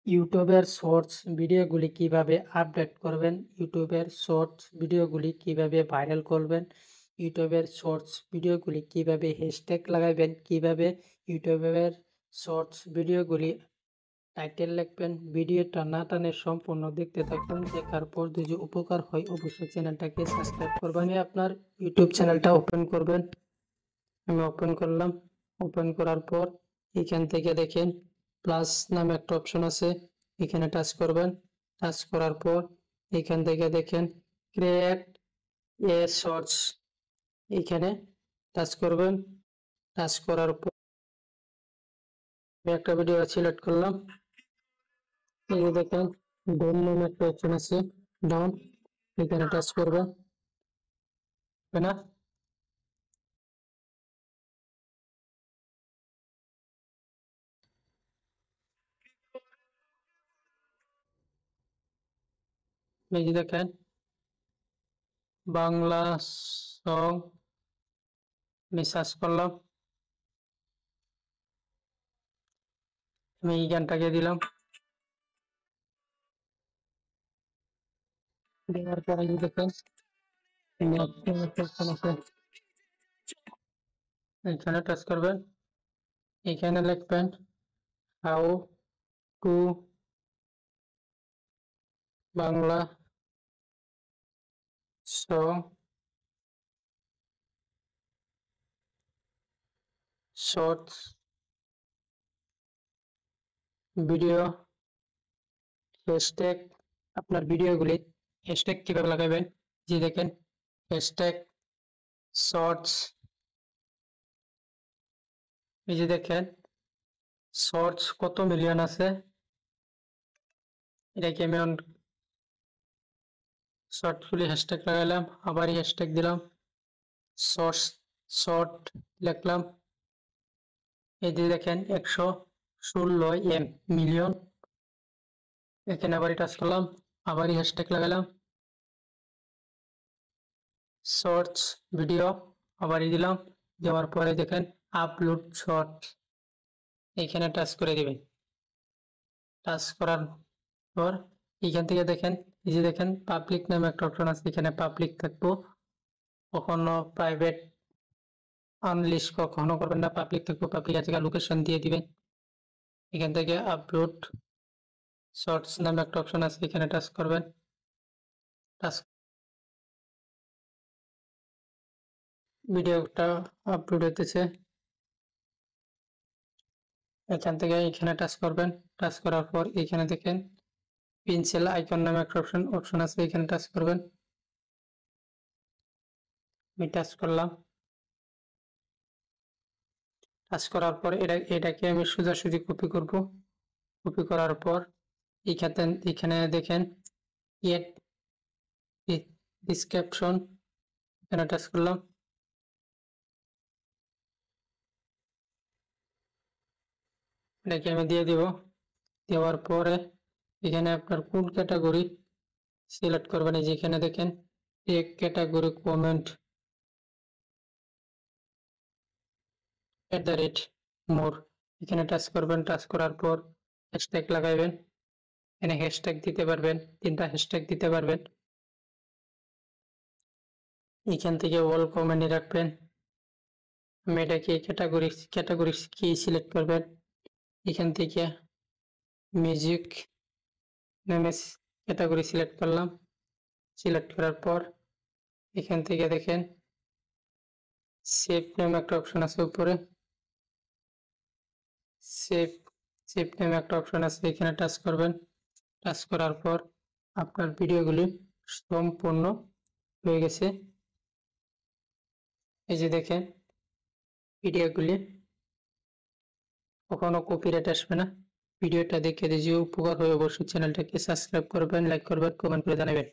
ইউটিউবের শর্টস ভিডিওগুলি কিভাবে আপডেট করবেন, ইউটিউবের শর্টস ভিডিওগুলি কিভাবে ভাইরাল করবেন, ইউটিউবের শর্টস ভিডিওগুলি কিভাবে হ্যাশট্যাগ লাগাবেন, কিভাবে ইউটিউবের শর্টস ভিডিওগুলি টাইটেল লিখবেন। ভিডিওটা না টানে সম্পূর্ণ দেখতে থাকুন। দেখার পর যদি উপকার হয় অবশ্যই চ্যানেলটাকে সাবস্ক্রাইব করবেন। আপনার ইউটিউব চ্যানেলটা ওপেন করবেন। আমি ওপেন করলাম। ওপেন করার পর এখান থেকে দেখেন প্লাস নামে একটা অপশন আছে, এখানে টাচ করবেন। টাচ করার পর এখান থেকে দেখেন ক্রিয়েট এ শর্টস, এখানে টাচ করবেন। টাচ করার পর আমি একটা ভিডিও সিলেক্ট করলাম। এই যে দেখেন ডাউন নামে একটা অপশন আছে, ডাউন, এখানে টাচ করবেন না। এই যে দেখেন বাংলা সং, আমি সার্চ করলাম, আমি এই গানটাকে দিলাম। দেওয়ার পরে দেখেন এখানে টাচ করবেন। এখানে লিখবেন how to Bangla song shorts video hashtag. আপনার ভিডিওগুলি হ্যাশট্যাগ কিভাবে লাগাবেন, যে দেখেন হ্যাশট্যাগ শর্টস, এই যে দেখেন শর্টস কত মিলিয়ন আছে। এটাকে আমি শর্টগুলি হ্যাশট্যাগ লাগাইলাম, আবার হ্যাশট্যাগ দিলাম, শর্টস শর্ট লিখলাম। এই যে দেখেন 116 মিলিয়ন। এখানে আবার টাচ করলাম, আবার হ্যাশট্যাগ লাগালাম, শর্টস ভিডিও, আবার দিলাম। দেওয়ার পরে দেখেন আপলোড শর্ট, এখানে টাচ করে দিবেন। টাচ করার পর এখান থেকে দেখেন এই যে দেখেন পাবলিক নামে একটা অপশন আছে, এখানে পাবলিক থাকবো, কখনো প্রাইভেট আনলিস্ট কখনো করবেন না, পাবলিক থাকবো। পাবলিক আছে লোকেশন দিয়ে দিবেন। এখান থেকে আপলোড শর্টস নামে একটা অপশন আছে, এখানে টাচ করবেন। টাচ ভিডিওটা আপলোড হতেছে, এখান থেকে এখানে টাচ করবেন। টাচ করার পর এখানে দেখেন পেন্সিল আইকন নামে একটা অপশন আছে, এখানে টাচ করবেন। আমি টাচ করলাম। টাচ করার পর এটাকে আমি সোজাসুজি কপি করব। কপি করার পর এখানে দেখেন এড ডিসক্রিপশন, এখানে টাচ করলাম। এটাকে আমি দিয়ে দিব। দেওয়ার পরে এখানে আপনার কোন ক্যাটাগরি সিলেক্ট করবেন, এই যে এখানে দেখেন টেক ক্যাটাগরি কমেন্ট @more, এখানে টাচ করবেন। টাচ করার পর হ্যাশট্যাগ লাগাইবেন। এখানে হ্যাশট্যাগ দিতে পারবেন, 3টা হ্যাশট্যাগ দিতে পারবেন। এখান থেকে অল কমেন্ট রাখবেন। আমি এটাকে ক্যাটাগরি কি সিলেক্ট করবেন, এখান থেকে মিউজিক নেমে ক্যাটাগরি সিলেক্ট করলাম। সিলেক্ট করার পর এখান থেকে দেখেন সেভ নেম একটা অপশন আছে উপরে, সেভ নেম একটা অপশন আছে, এখানে টাচ করবেন। টাচ করার পর আপনার ভিডিওগুলি সম্পূর্ণ হয়ে গেছে। এই যে দেখেন ভিডিওগুলি কখনো কপিরাইট আসবে না। ভিডিওটা দেখে যদি উপকার হয় অবশ্যই চ্যানেলটাকে সাবস্ক্রাইব করবেন, লাইক করবেন, কমেন্ট করে জানাবেন।